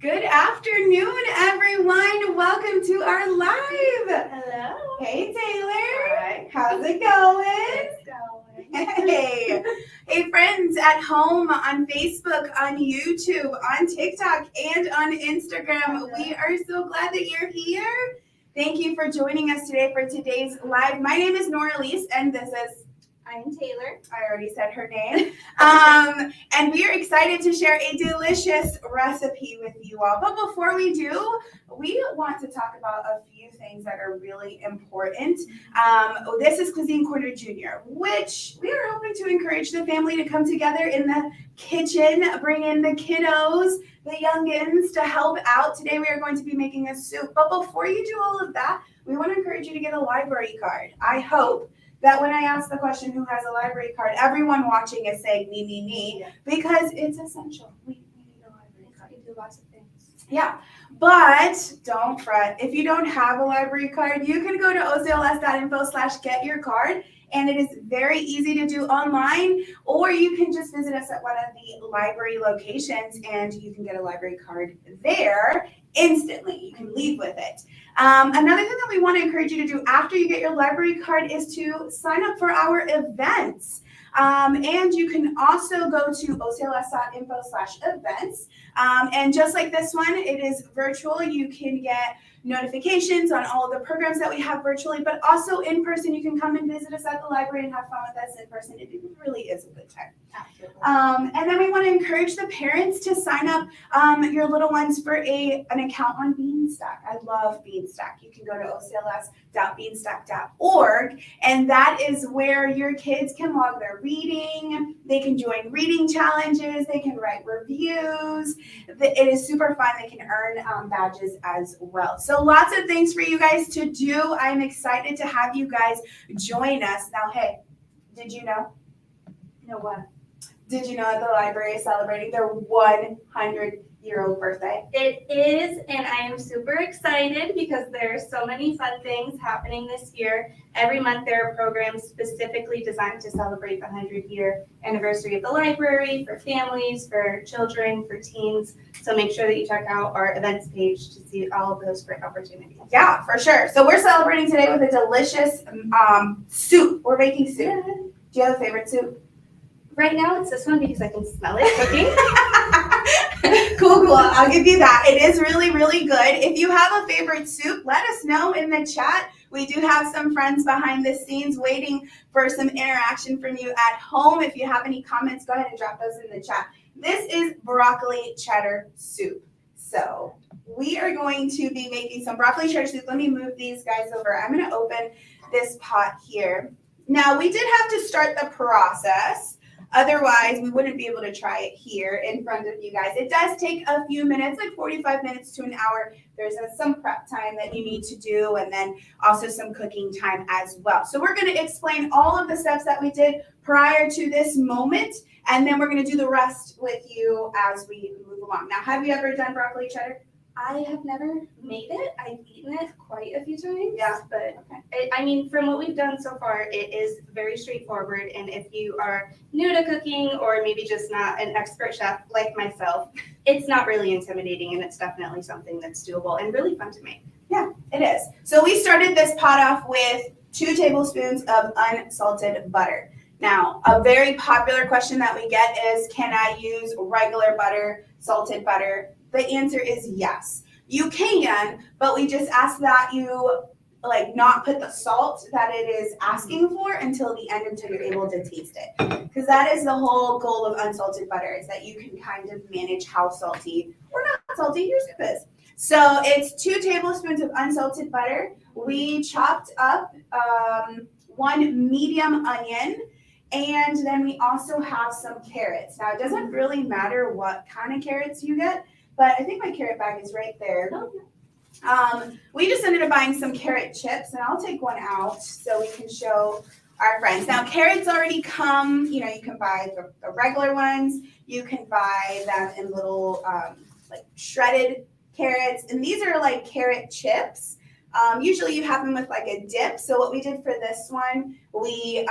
Good afternoon, everyone. Welcome to our live. Hello. Hey, Taylor. Hi. How's it going? It's going. Hey. Hey, friends at home, on Facebook, on YouTube, on TikTok, and on Instagram. We are so glad that you're here. Thank you for joining us today for today's live. My name is Nora Lise, and this is I'm Taylor. I already said her name. And we are excited to share a delicious recipe with you all. But before we do, we want to talk about a few things that are really important. This is Cuisine Corner Junior, which we are hoping to encourage the family to come together in the kitchen, bring in the kiddos, the youngins to help out. Today we are going to be making a soup. But before you do all of that, we want to encourage you to get a library card. I hope that when I ask the question, who has a library card, everyone watching is saying me, because it's essential. We need a library card. We do lots of things. Yeah, but don't fret. If you don't have a library card, you can go to ocls.info/get-your-card, and it is very easy to do online, or you can just visit us at one of the library locations, and you can get a library card there instantly. You can leave with it. Another thing that we want to encourage you to do after you get your library card is to sign up for our events. And you can also go to ocls.info/events. And just like this one, it is virtual. You can get notifications on all of the programs that we have virtually, but also in person. You can come and visit us at the library and have fun with us in person. It really is a good time. Absolutely. And then we want to encourage the parents to sign up your little ones for an account on Beanstack. I love Beanstack. You can go to ocls.beanstack.org, and that is where your kids can log their reading. They can join reading challenges. They can write reviews. It is super fun. They can earn badges as well. So lots of things for you guys to do. I'm excited to have you guys join us. Now, hey, did you know? You know what? Did you know that the library is celebrating their 100-year-old birthday? It is, and I am super excited because there are so many fun things happening this year. Every month there are programs specifically designed to celebrate the 100-year anniversary of the library for families, for children, for teens. So make sure that you check out our events page to see all of those great opportunities. Yeah, for sure. So we're celebrating today with a delicious soup. We're making soup. Yeah. Do you have a favorite soup? Right now it's this one because I can smell it cooking. Cool. I'll give you that. It is really, really good. If you have a favorite soup, let us know in the chat. We do have some friends behind the scenes waiting for some interaction from you at home. If you have any comments, go ahead and drop those in the chat. This is broccoli cheddar soup. So we are going to be making some broccoli cheddar soup. Let me move these guys over. I'm going to open this pot here. Now, we did have to start the process. Otherwise, we wouldn't be able to try it here in front of you guys. It does take a few minutes, like 45 minutes to an hour. There's some prep time that you need to do, and then also some cooking time as well. So we're going to explain all of the steps that we did prior to this moment, and then we're going to do the rest with you as we move along. Now, have you ever done broccoli cheddar? I have never made it. I've eaten it quite a few times. Yeah. But I mean, from what we've done so far, it is very straightforward. And if you are new to cooking or maybe just not an expert chef like myself, it's not really intimidating, and it's definitely something that's doable and really fun to make. Yeah, it is. So we started this pot off with 2 tablespoons of unsalted butter. Now, a very popular question that we get is, can I use regular butter, salted butter? The answer is yes. You can, but we just ask that you not put the salt that it is asking for until the end, until you're able to taste it. Because that is the whole goal of unsalted butter, is that you can kind of manage how salty or not salty your soup is. So it's 2 tablespoons of unsalted butter. We chopped up 1 medium onion, and then we also have some carrots. Now, it doesn't really matter what kind of carrots you get, but I think my carrot bag is right there. We just ended up buying some carrot chips, and I'll take one out so we can show our friends. Now, carrots already come, you can buy the regular ones. You can buy them in little shredded carrots, and these are like carrot chips. Usually you have them with like a dip. So what we did for this one, we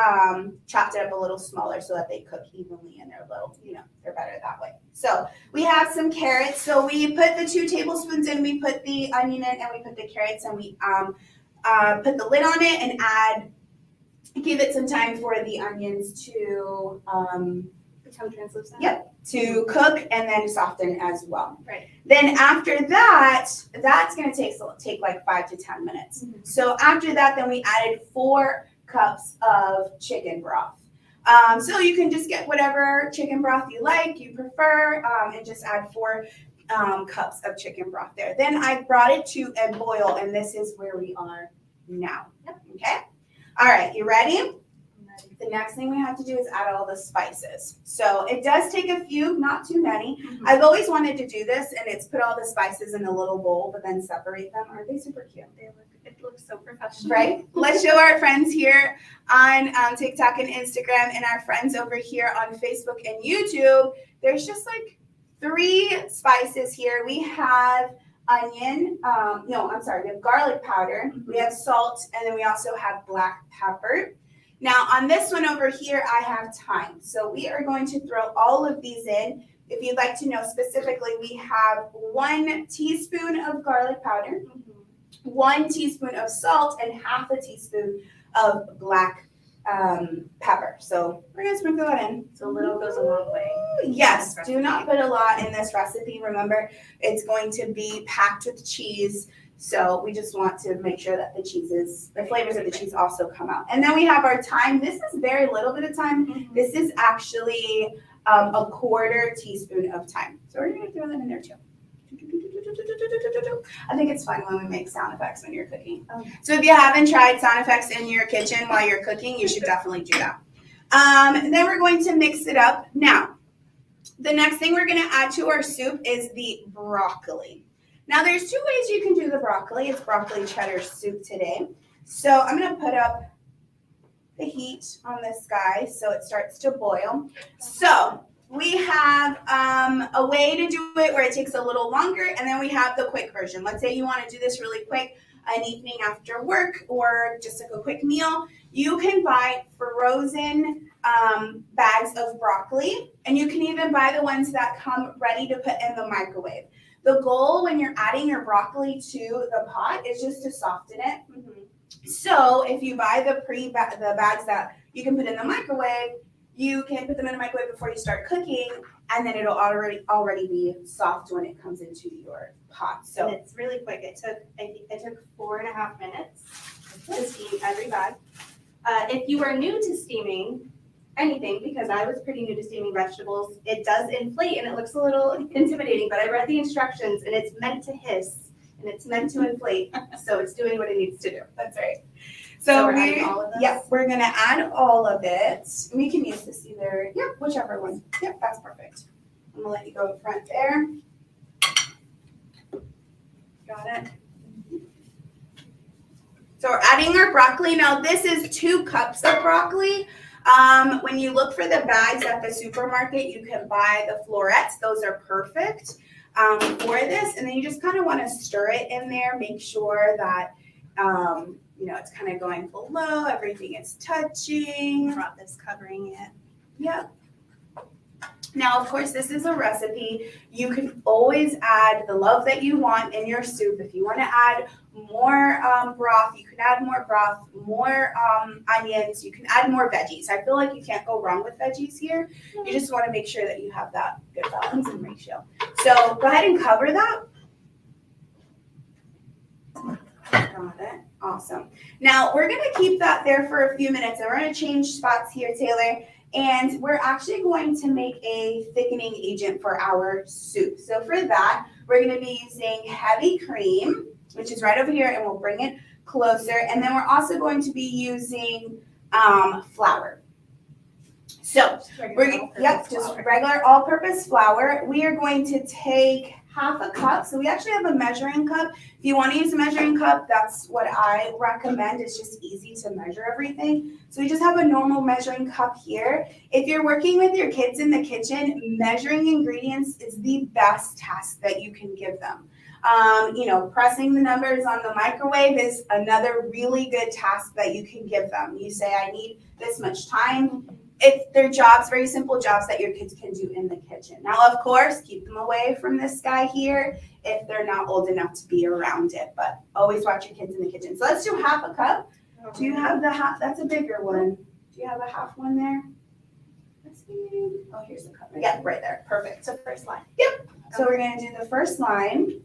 chopped it up a little smaller so that they cook evenly and they're little, they're better that way. So we have some carrots. So we put the 2 tablespoons in, we put the onion in, and we put the carrots, and we put the lid on it and give it some time for the onions to Become translucent. Yep, to cook and then soften as well. Right. Then after that, that's going to take like 5 to 10 minutes. Mhm. So after that, then we added 4 cups of chicken broth. So you can just get whatever chicken broth you like, you prefer, and just add 4 cups of chicken broth there. Then I brought it to a boil, and this is where we are now. Yep. Okay? All right, you ready? I'm ready. The next thing we have to do is add all the spices. So it does take a few, not too many. Mhm. I've always wanted to do this, and it's put all the spices in a little bowl, but then separate them. Aren't they super cute? It looks so professional. Right? Let's show our friends here on TikTok and Instagram, and our friends over here on Facebook and YouTube. There's just like 3 spices here. We have onion, we have garlic powder, we have salt, and then we also have black pepper. Now on this one over here, I have thyme. So we are going to throw all of these in. If you'd like to know specifically, we have 1 teaspoon of garlic powder, Mhm. 1 teaspoon of salt, and half a teaspoon of black pepper. So we're gonna sprinkle that in. So a little goes a long way. Yes, do not put a lot in this recipe. Remember, it's going to be packed with cheese. So we just want to make sure that the flavors of the cheese also come out. And then we have our thyme. This is very little bit of thyme. Mhm. This is actually a 1/4 teaspoon of thyme. So we're gonna throw that in there too. I think it's fun when we make sound effects when you're cooking. So if you haven't tried sound effects in your kitchen while you're cooking, you should definitely do that. And then we're going to mix it up. Now, the next thing we're going to add to our soup is the broccoli. Now, there's 2 ways you can do the broccoli. It's broccoli cheddar soup today. So I'm going to put up the heat on this guy so it starts to boil. So we have a way to do it where it takes a little longer, and then we have the quick version. Let's say you want to do this really quick, an evening after work or just like a quick meal. You can buy frozen bags of broccoli, and you can even buy the ones that come ready to put in the microwave. The goal when you're adding your broccoli to the pot is just to soften it. Mhm. So if you buy the bags that you can put in the microwave, you can put them in the microwave before you start cooking, and then it'll already be soft when it comes into your pot. So And it's really quick. It took 4.5 minutes to steam every bag. If you are new to steaming anything, because I was pretty new to steaming vegetables, it does inflate and it looks a little intimidating, but I read the instructions and it's meant to hiss and it's meant to inflate. So it's doing what it needs to do. that's right. So we're adding all of this? Yep, we're gonna add all of it. We can use this either, whichever one. Yep, that's perfect. I'm gonna let you go in front there. Got it. So we're adding our broccoli. Now this is 2 cups of broccoli. When you look for the bags at the supermarket, you can buy the florets. Those are perfect for this. And then you just kind of want to stir it in there. Make sure that it's kind of going below. Everything is touching. Brought this covering it. Yep. Now, of course, this is a recipe. You can always add the love that you want in your soup. If you want to add more broth, you can add more broth, more onions. You can add more veggies. I feel like you can't go wrong with veggies here. You just want to make sure that you have that good balance and ratio. So go ahead and cover that. Got it. Awesome. Now, we're going to keep that there for a few minutes, and we're going to change spots here, Taylor. And we're actually going to make a thickening agent for our soup. So for that, we're going to be using heavy cream, which is right over here, and we'll bring it closer. And then we're also going to be using flour. So just regular all-purpose flour. We are going to take half a cup. So we actually have a measuring cup. If you want to use a measuring cup, that's what I recommend. It's just easy to measure everything. So we just have a normal measuring cup here. If you're working with your kids in the kitchen, measuring ingredients is the best task that you can give them. Pressing the numbers on the microwave is another really good task that you can give them. You say, I need this much time they're jobs, very simple jobs that your kids can do in the kitchen. Now, of course, keep them away from this guy here if they're not old enough to be around it, but always watch your kids in the kitchen. So let's do half a cup. Do you have the half? That's a bigger one. Do you have a half one there? Let's see. Oh, here's the cup. Yep, right there. Perfect. So first line. Yep. So we're going to do the first line.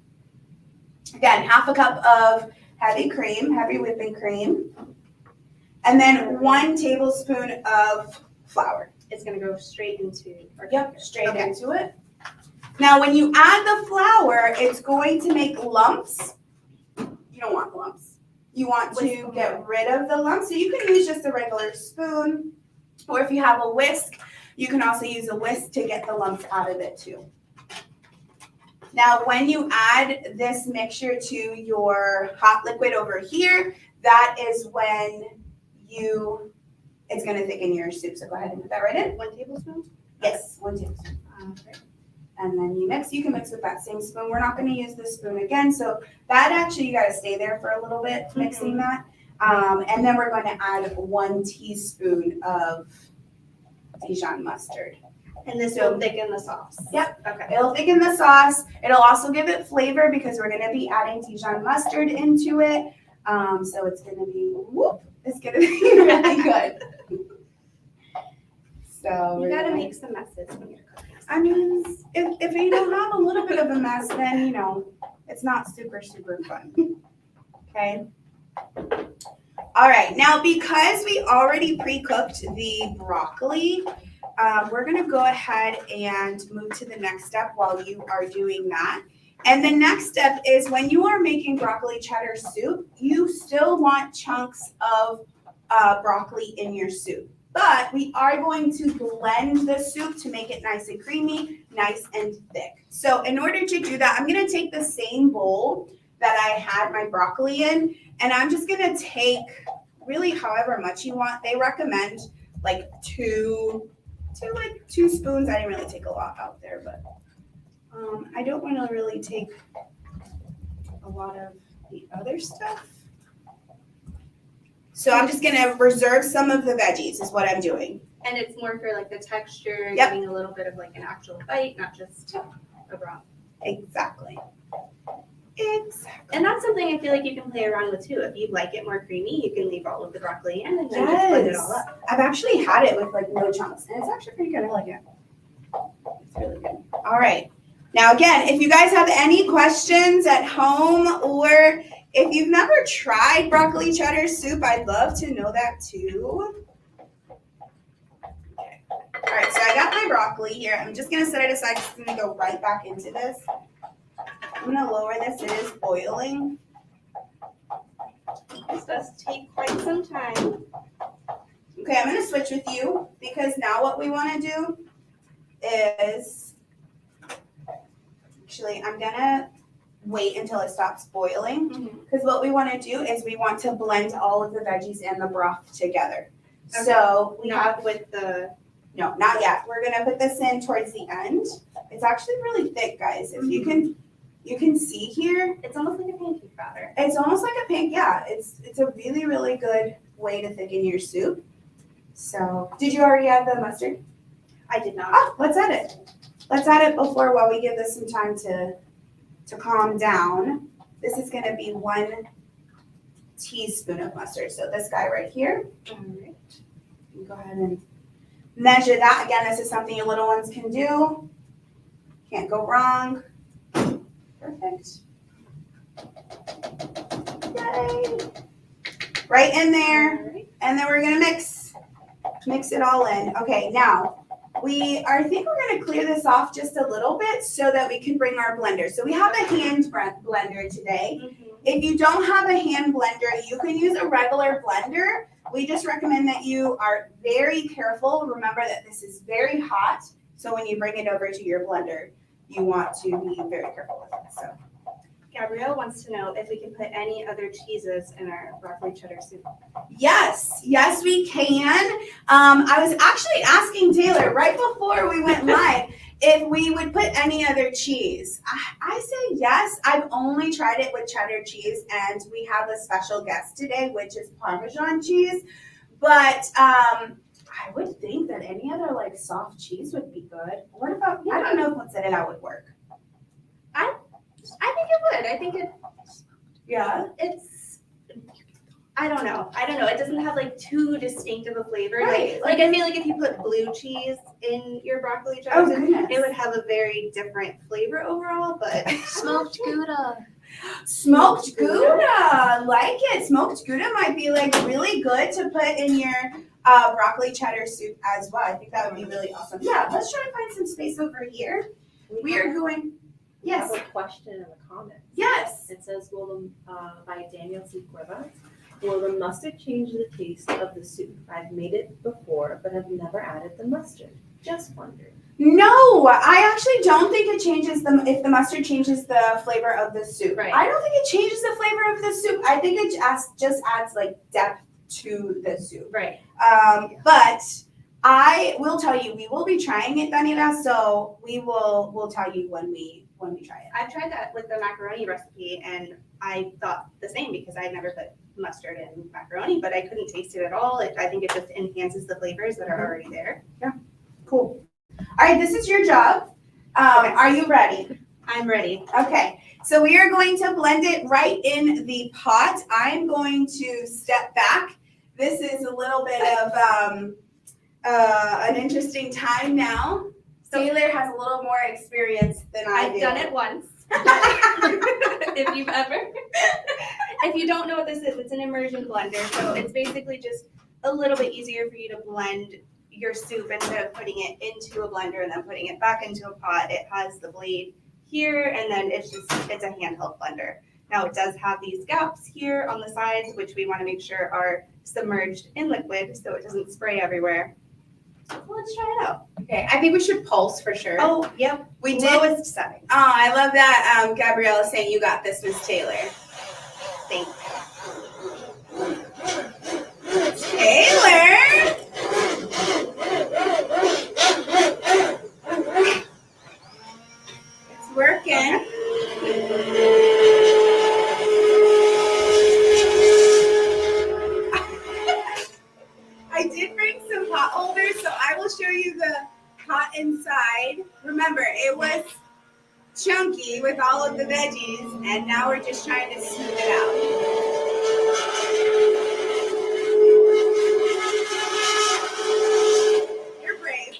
Again, half a cup of heavy whipping cream. And then 1 tablespoon of flour. It's going to go straight into Straight into it. Now, when you add the flour, it's going to make lumps. You don't want lumps. You want to get rid of the lumps. So you can use just a regular spoon, or if you have a whisk, you can also use a whisk to get the lumps out of it too. Now, when you add this mixture to your hot liquid over here, that is when it's going to thicken your soup. So go ahead and put that right in. 1 tablespoon? Yes, 1 tablespoon. Okay. And then you mix. You can mix with that same spoon. We're not going to use this spoon again. So that actually, you got to stay there for a little bit mixing that. And then we're going to add 1 teaspoon of Dijon mustard. And this will thicken the sauce. Yep. Okay. It'll thicken the sauce. It'll also give it flavor because we're going to be adding Dijon mustard into it. So it's going to be, it's going to be really good. So You got to make some messes when you're cooking. I mean, if you don't have a little bit of a mess, then, it's not super, super fun. Okay. All right. Now, because we already pre-cooked the broccoli, we're going to go ahead and move to the next step while you are doing that. And the next step is when you are making broccoli cheddar soup, you still want chunks of broccoli in your soup. But we are going to blend the soup to make it nice and creamy, nice and thick. So in order to do that, I'm going to take the same bowl that I had my broccoli in, and I'm just going to take really however much you want. They recommend like two spoons. I didn't really take a lot out there, but I don't want to really take a lot of the other stuff. So I'm just going to reserve some of the veggies is what I'm doing. And it's more for like the texture, Yep. giving a little bit of like an actual bite, not just a broth. Exactly. And that's something I feel like you can play around with too. If you like it more creamy, you can leave all of the broccoli in and then just blend it all up. I've actually had it with like no chunks, and it's actually pretty good. I like it. It's really good. All right. Now, again, if you guys have any questions at home, or if you've never tried broccoli cheddar soup, I'd love to know that too. Okay. All right, so I got my broccoli here. I'm just going to set it aside. I'm going to go right back into this. I'm going to lower this. It is boiling. This does take quite some time. Okay, I'm going to switch with you because now what we want to do is, actually, I'm going to wait until it stops boiling because what we want to do is we want to blend all of the veggies and the broth together. Okay. So we have with the... No, not yet. We're going to put this in towards the end. It's actually really thick, guys. If you can see here. It's almost like a pancake batter. It's almost like a pancake. Yeah, it's a really, really good way to thicken your soup. So, did you already add the mustard? I did not. Oh, let's add it. Let's add it before while we give this some time to calm down. This is going to be 1 teaspoon of mustard. So this guy right here. All right. You go ahead and measure that. Again, this is something your little ones can do. Can't go wrong. Perfect. Yay. Right in there. Right. And then we're going to mix it all in. Okay, now I think we're going to clear this off just a little bit so that we can bring our blender. So we have a hand blender today. If you don't have a hand blender, you can use a regular blender. We just recommend that you are very careful. Remember that this is very hot. So when you bring it over to your blender, you want to be very careful with it. So Gabrielle wants to know if we can put any other cheeses in our broccoli cheddar soup. Yes, we can. I was actually asking Taylor right before we went live if we would put any other cheese. I say yes. I've only tried it with cheddar cheese, and we have a special guest today, which is Parmesan cheese. But I I would think that any other like soft cheese would be good. What about, I don't know if mozzarella would work. I think it would. I think Yeah. I don't know. It doesn't have like too distinctive a flavor. Right. Like I feel like if you put blue cheese in your broccoli Oh jars, goodness. it would have a very different flavor overall, but Smoked Gouda. Smoked Gouda, like it. Smoked Gouda might be like really good to put in your broccoli cheddar soup as well. I think that would be really awesome. Yeah, let's try to find some space over here. We are going, yes, have a question in the comments. yes. It says, by Daniel C. Cuevas, will the mustard change the taste of the soup? I've made it before, but have never added the mustard. Just wondering. No, I actually don't think it changes if the mustard changes the flavor of the soup. Right. I don't think it changes the flavor of the soup. I think it just adds like depth to the soup. right. But I will tell you, we will be trying it, Daniela, so we'll tell you when we try it. I've tried that with the macaroni recipe and I thought the same because I had never put mustard in macaroni, but I couldn't taste it at all. I think it just enhances the flavors that are already there. Cool. All right, this is your job. Are you ready? I'm ready. Okay, so we are going to blend it right in the pot. I'm going to step back. This is a little bit of an interesting time now. Taylor has a little more experience than I do. I've done it once. If you don't know what this is, it's an immersion blender. So it's basically just a little bit easier for you to blend your soup instead of putting it into a blender and then putting it back into a pot. It has the blade here and then it's a handheld blender. Now it does have these gaps here on the sides, which we want to make sure are submerged in liquid so it doesn't spray everywhere. So let's try it out. Okay, I think we should pulse for sure. Oh, yep. we did. Lowest setting. Oh, I love that. Gabriella saying you got this, Miss Taylor. Thank Taylor! It's working. I did bring some pot holders, so I will show you the pot inside. Remember, it was chunky with all of the veggies, and now we're just trying to smooth it out. You're brave.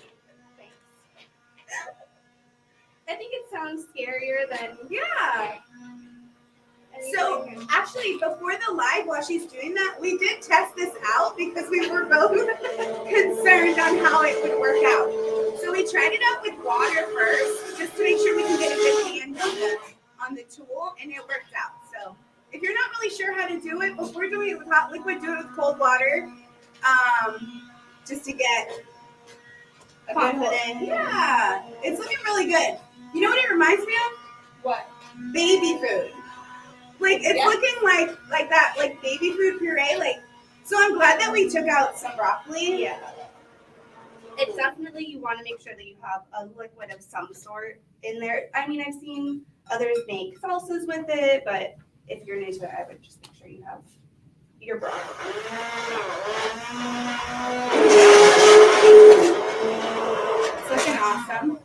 I think it sounds scarier than Yeah. anything. So actually, before the live, while she's doing that, we did test this out because we were both concerned on how it would work out. So we tried it out with water first, just to make sure we can get a good hand on the tool, and it worked out. So if you're not really sure how to do it, before doing it with hot liquid, do it with cold water, just to get confident. Yeah, it's looking really good. You know what it reminds me of? What? Baby food. Like it's Yeah. looking like that, like baby food puree. Like, so I'm glad that we took out some broccoli. Yeah. It's definitely, you want to make sure that you have a liquid of some sort in there. I mean, I've seen others make salsas with it, but if you're new to it, I would just make sure you have your broccoli. It's looking awesome.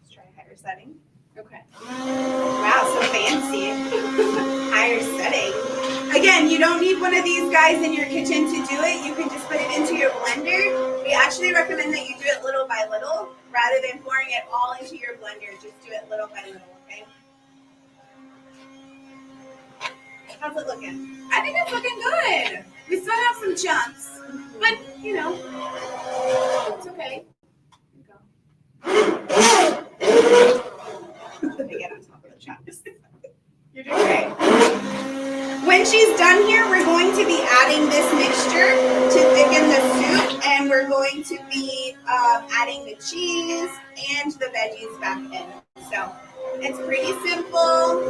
Let's try a higher setting. Okay. Wow, so fancy. Higher setting. Again, you don't need one of these guys in your kitchen to do it. You can just put it into your blender. We actually recommend that you do it little by little rather than pouring it all into your blender. Just do it little by little, okay? How's it looking? I think it's looking good. We still have some chunks, but you know, it's okay. They get on top of the chunks. You're doing great. When she's done here, we're going to be adding this mixture to thicken the soup, and we're going to be adding the cheese and the veggies back in. So it's pretty simple.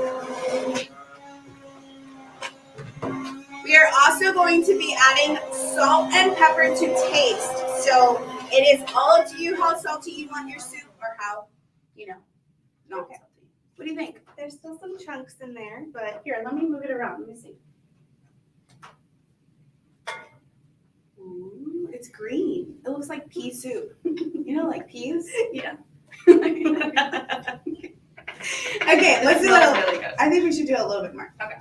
We are also going to be adding salt and pepper to taste. So it is all up to you how salty you want your soup or how, not salty. What do you think? There's still some chunks in there, but Here, let me move it around. Let me see. Ooh, it's green. It looks like pea soup. You know, like peas? Yeah. Okay, let's do Smells it. really good. I think we should do it a little bit more. Okay.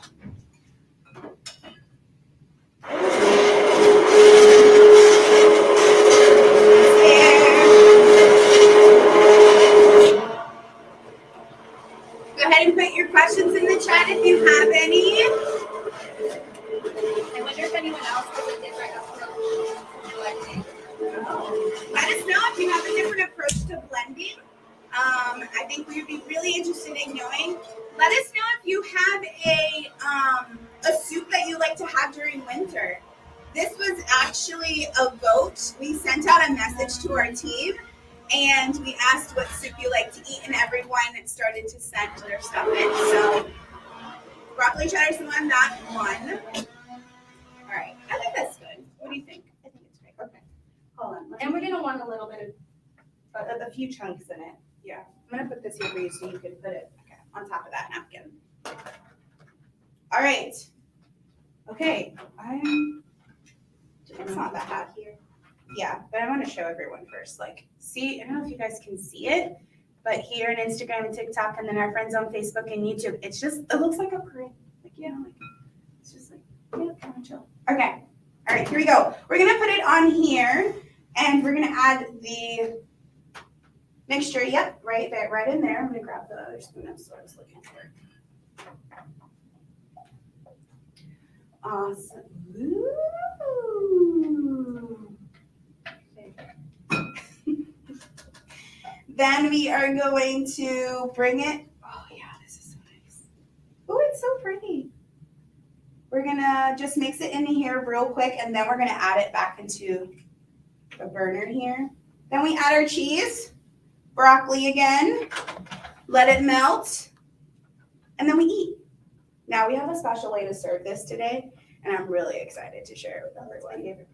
Go ahead and put your questions in the chat if you have any. I wonder if anyone else has a different approach to blending. Let us know if you have a different approach to blending. I think we would be really interested in knowing. Let us know if you have a soup that you like to have during winter. This was actually a vote. We sent out a message to our team and we asked what soup you like to eat, and everyone started to send their stuff in. So broccoli cheddar's the one that won. All right, I think that's good. What do you think? I think it's great. Okay, hold on. And we're gonna want a little bit of a few chunks in it. I'm gonna put this here for you so you can put it on top of that napkin. All right. Okay, it's not that hot here. Yeah, but I want to show everyone first. Like, see, I don't know if you guys can see it, but here on Instagram and TikTok, and then our friends on Facebook and YouTube, it looks like a parade. Like, it's just like, kind of chill. Okay. All right, here we go. We're gonna put it on here, and we're gonna add the mixture. Yep, right there, right in there. I'm gonna grab the other spoon. That's what I was looking for. Awesome. Ooh. Then we are going to bring it. Oh yeah, this is so nice. Oh, it's so pretty. We're gonna just mix it in here real quick, and then we're gonna add it back into the burner here. Then we add our cheese, broccoli again, let it melt, and then we eat. Now we have a special way to serve this today, and I'm really excited to share it with everyone.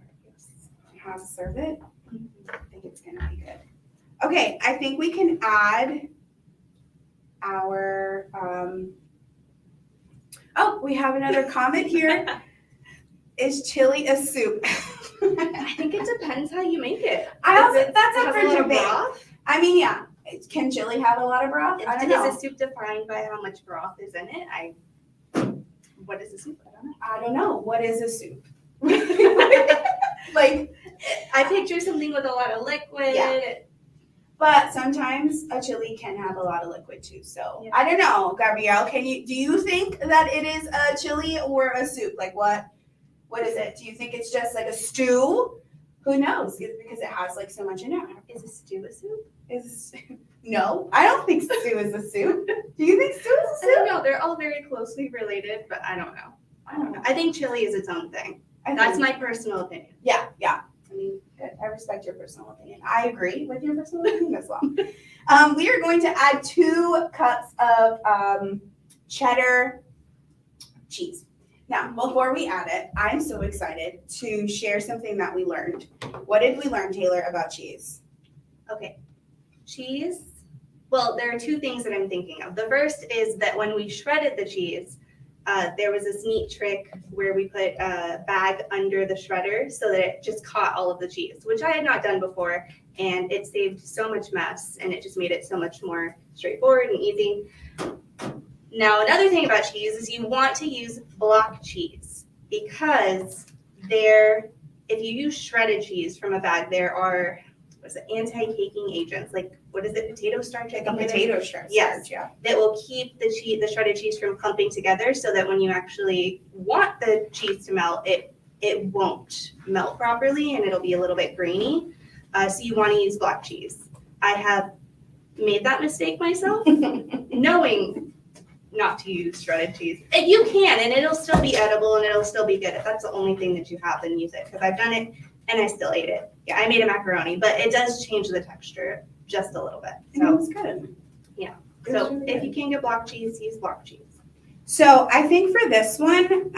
How to serve it? I think it's gonna be good. Okay, I think we can add our, oh, we have another comment here. Is chili a soup? I think it depends how you make it. That's up for a lot of debate. broth. I mean, yeah, can chili have a lot of broth? I don't know. Is a soup defined by how much broth is in it? What is a soup? I don't know. I don't know. What is a soup? Like, I picture something with a lot of liquid. Yeah. But sometimes a chili can have a lot of liquid too. So Yeah. I don't know, Gabrielle. Do you think that it is a chili or a soup? Like what is it? Do you think it's just like a stew? Who knows? Because it has like so much in it. Is a stew a soup? No, I don't think stew is a soup. Do you think stew is a I soup? don't know. They're all very closely related, but I don't know. I think chili is its own thing. That's my personal opinion. Yeah. I mean, good. I respect your personal opinion. I agree with your personal opinion as well. We are going to add 2 cups of cheddar cheese. Now, before we add it, I'm so excited to share something that we learned. What did we learn, Taylor, about cheese? Okay. Cheese. Well, there are 2 things that I'm thinking of. The first is that when we shredded the cheese, there was this neat trick where we put a bag under the shredder so that it just caught all of the cheese, which I had not done before, and it saved so much mess, and it just made it so much more straightforward and easy. Now, another thing about cheese is you want to use block cheese because if you use shredded cheese from a bag, there are anti-caking agents, like what is it, potato starch? I think potato starch. Yes, Yeah. that will keep the shredded cheese from clumping together, so that when you actually want the cheese to melt, it won't melt properly, and it'll be a little bit grainy. So you want to use block cheese. I have made that mistake myself, knowing not to use shredded cheese. And you can, and it'll still be edible, and it'll still be good. If that's the only thing that you have, then use it, because I've done it and I still ate it. Yeah, I made a macaroni, but it does change the texture just a little bit. It So was good. yeah. It was So really if good. you can get block cheese, use block cheese. So I think for this one,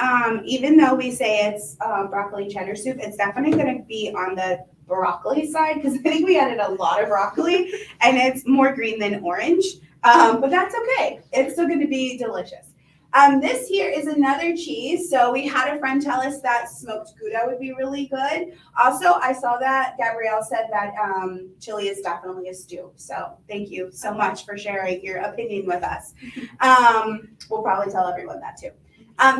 even though we say it's broccoli cheddar soup, it's definitely going to be on the broccoli side because I think we added a lot of broccoli and it's more green than orange. But that's okay. It's still going to be delicious. This here is another cheese. So we had a friend tell us that smoked Gouda would be really good. Also, I saw that Gabrielle said that chili is definitely a stew. So thank you so much for sharing your opinion with us. We'll probably tell everyone that too.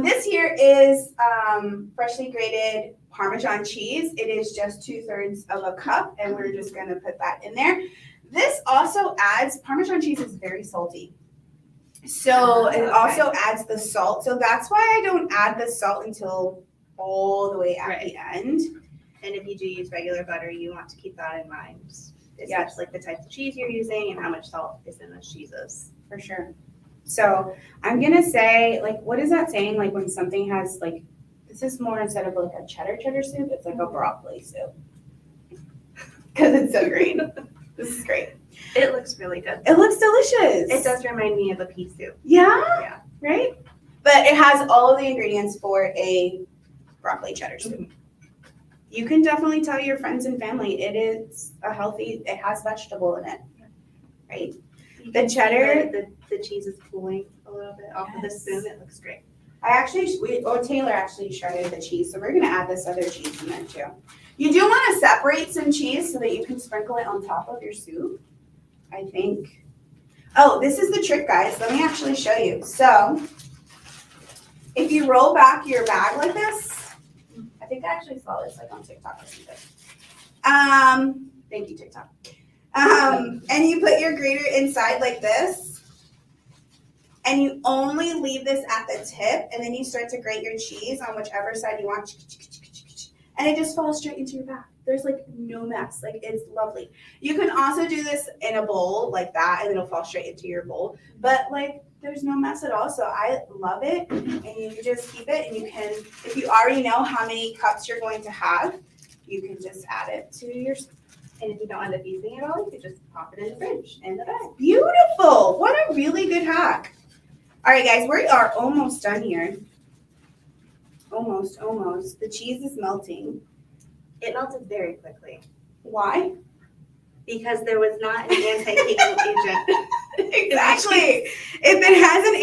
This here is freshly grated Parmesan cheese. It is just 2/3 of a cup, and we're just gonna put that in there. This also adds, Parmesan cheese is very salty. So it also adds the salt. So that's why I don't add the salt until all the way at the end. And if you do use regular butter, you want to keep that in mind. Especially like the type of cheese you're using and how much salt is in those cheeses. For sure. So I'm gonna say, like, what is that saying? Like when something has like, this is more instead of like a cheddar soup, it's like a broccoli soup. Because it's so green. This is great. It looks really good. It looks delicious. It does remind me of a pea soup. Yeah? Yeah. Right? But it has all of the ingredients for a broccoli cheddar soup. You can definitely tell your friends and family it is a healthy, it has vegetable in it. Right? The cheddar. The cheese is cooling a little bit off of the spoon. It looks great. Taylor actually shredded the cheese, so we're gonna add this other cheese in there too. You do want to separate some cheese so that you can sprinkle it on top of your soup, I think. Oh, this is the trick, guys. Let me actually show you. So, if you roll back your bag like this, I think I actually saw this like on TikTok or something. Thank you, TikTok. And you put your grater inside like this, and you only leave this at the tip, and then you start to grate your cheese on whichever side you want. And it just falls straight into your bag. There's like no mess. Like it's lovely. You can also do this in a bowl like that and it'll fall straight into your bowl. But like there's no mess at all. So I love it. And you just keep it and you can, if you already know how many cups you're going to have, you can just add it to your, And if you don't end up using it all, you can just pop it in the fridge in the bag. beautiful. What a really good hack. All right, guys, we are almost done here. Almost. The cheese is melting. It melted very quickly Why? because there was not an anti-caking agent. Exactly. If it has an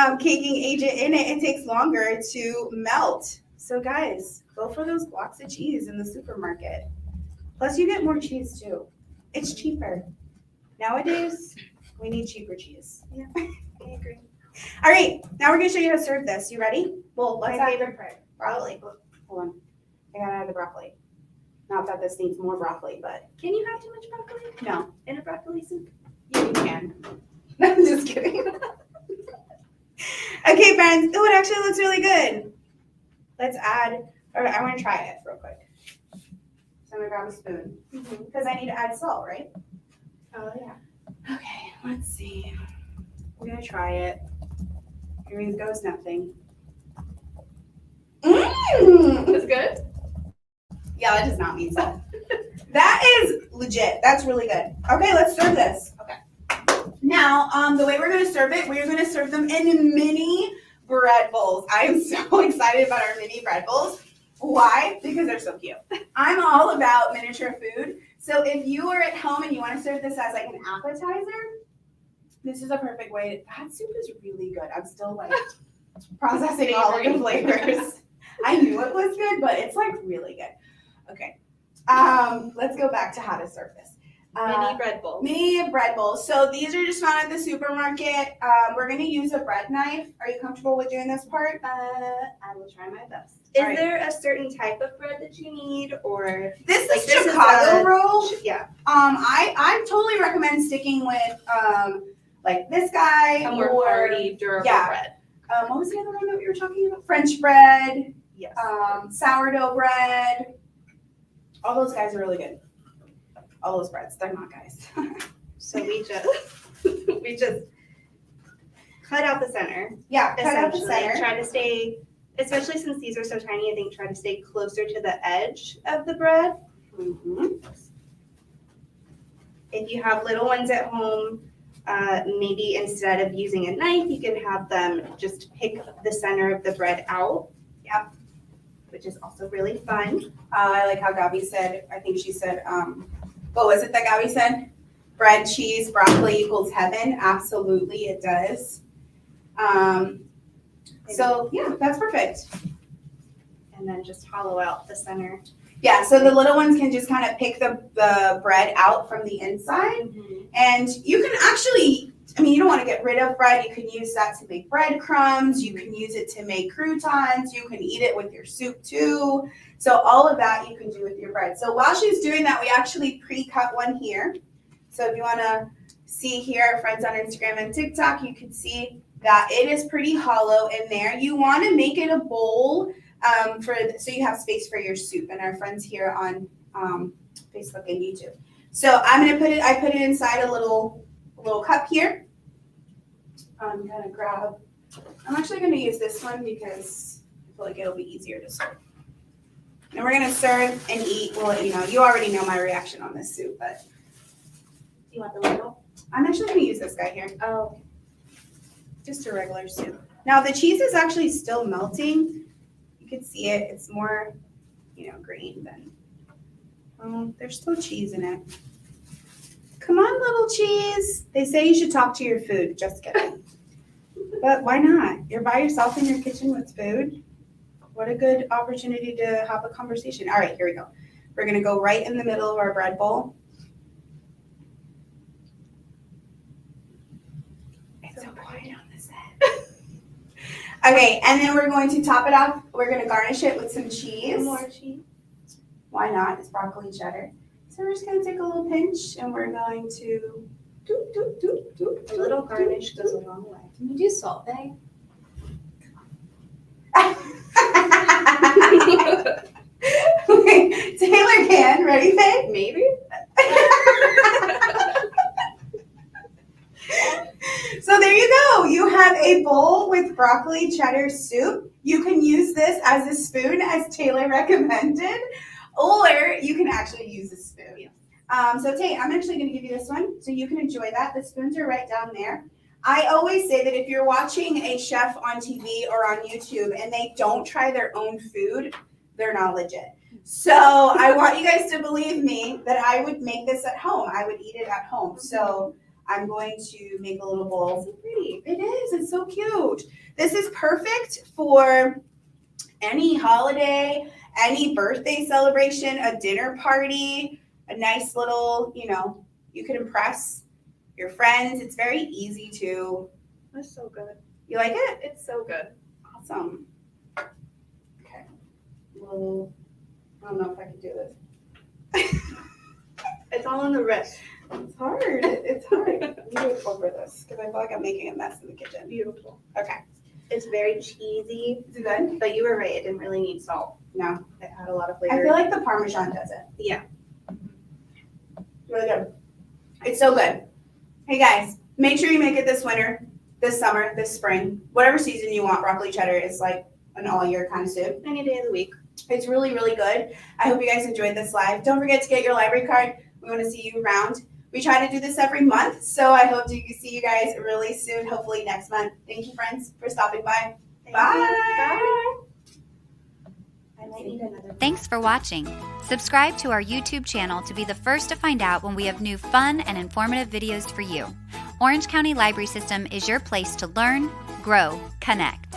anti-caking agent in it, it takes longer to melt. So guys, go for those blocks of cheese in the supermarket. Plus you get more cheese too. It's cheaper. Nowadays, we need cheaper cheese. Yeah, I agree. All right, now we're gonna show you how to serve this. You ready? Well, let's My add favorite part. broccoli. Hold on. I gotta add the broccoli. Not that this needs more broccoli, but Can you have too much broccoli no, in a broccoli soup? you can. I'm just kidding. Okay, friends. Oh, it actually looks really good. Let's add, or I want to try it real quick. So I'm gonna grab a spoon because I need to add salt, right? Oh yeah. Okay, let's see. We're gonna try it. Here goes nothing. It's good. Yeah, that does not mean salt. That is legit. That's really good. Okay, let's serve this. Okay. Now, the way we're gonna serve it, we're gonna serve them in mini bread bowls. I am so excited about our mini bread bowls. Why? Because they're so cute. I'm all about miniature food. So if you are at home and you want to serve this as like an appetizer, this is a perfect way. That soup is really good. I'm still like processing all of the flavors. I knew it was good, but it's like really good. Okay. Let's go back to how to serve this. Mini bread bowl. Mini bread bowls. So these are just found at the supermarket. We're going to use a bread knife. Are you comfortable with doing this part? I will try my best. Is All right. there a certain type of bread that you need, or This like, is this is Chicago a- roll. yeah, I totally recommend sticking with like this guy a more or hearty, durable yeah. bread? What was the other one that we were talking about? French bread, Yes. sourdough bread. All those guys are really good. All those breads, they're not guys. So we just cut out the center. Yeah, cut out the Essentially, center. try to stay, especially since these are so tiny. I think try to stay closer to the edge of the bread. Mhm. If you have little ones at home, maybe instead of using a knife, you can have them just pick the center of the bread out. Yep. Which is also really fun. I like how Gabi said, I think she said, what was it that Gabi said? Bread, cheese, broccoli equals heaven. Absolutely, it does. So yeah, that's perfect. And then just hollow out the center. Yeah, so the little ones can just kind of pick the bread out from the inside. And you can actually, I mean, you don't want to get rid of bread. You can use that to make breadcrumbs. You can use it to make croutons. You can eat it with your soup too. So all of that you can do with your bread. So while she's doing that, we actually pre-cut one here. So if you want to see here, our friends on Instagram and TikTok, you can see that it is pretty hollow in there. You want to make it a bowl so you have space for your soup, and our friends here on Facebook and YouTube. So I'm gonna I put it inside a little cup here. I'm gonna I'm actually gonna use this one because I feel like it'll be easier to serve. And we're gonna serve and eat. We'll let you know. You already know my reaction on this soup, but Do you want the ladle? I'm actually gonna use this guy here. Oh. Just a regular soup. Now the cheese is actually still melting. You can see it. It's more, green than. There's still cheese in it. Come on, little cheese. They say you should talk to your food. Just kidding. But why not? You're by yourself in your kitchen with food. What a good opportunity to have a conversation. All right, here we go. We're gonna go right in the middle of our bread bowl. It's so quiet on this end. Okay, and then we're going to top it off. We're going to garnish it with some cheese. More cheese. Why not? It's broccoli cheddar. So we're just going to take a little pinch and we're going to A little garnish goes a long way. Can you do salt, Bay? Okay, Taylor can. Ready, Faye? Maybe. So there you go. You have a bowl with broccoli cheddar soup. You can use this as a spoon, as Taylor recommended, or you can actually use a spoon. So Tay, I'm actually going to give you this one so you can enjoy that. The spoons are right down there. I always say that if you're watching a chef on TV or on YouTube and they don't try their own food, they're not legit. So I want you guys to believe me that I would make this at home. I would eat it at home. So I'm going to make a little bowl. So pretty. It is. It's so cute. This is perfect for any holiday, any birthday celebration, a dinner party, a nice little, you can impress your friends. It's very easy to. That's so good. You like it? It's so good. Awesome. Okay. Well, I don't know if I can do this. It's all in the wrist. It's hard. It's hard. Let me do it over this because I feel like I'm making a mess in the kitchen. Beautiful. Okay. It's very cheesy, Is it good? but you were right. It didn't really need salt. No. It had a lot of I flavor. feel like the Parmesan does it. Yeah. Really good. It's so good. Hey guys, make sure you make it this winter, this summer, this spring, whatever season you want. Broccoli cheddar is like an all year kind of soup. Any day of the week. It's really, really good. I hope you guys enjoyed this live. Don't forget to get your library card. We want to see you around. We try to do this every month, so I hope to see you guys really soon, hopefully next month. Thank you, friends, for stopping by. Thank Bye. you. Bye. I might need another. Thanks for watching. Subscribe to our YouTube channel to be the first to find out when we have new fun and informative videos for you. Orange County Library System is your place to learn, grow, connect.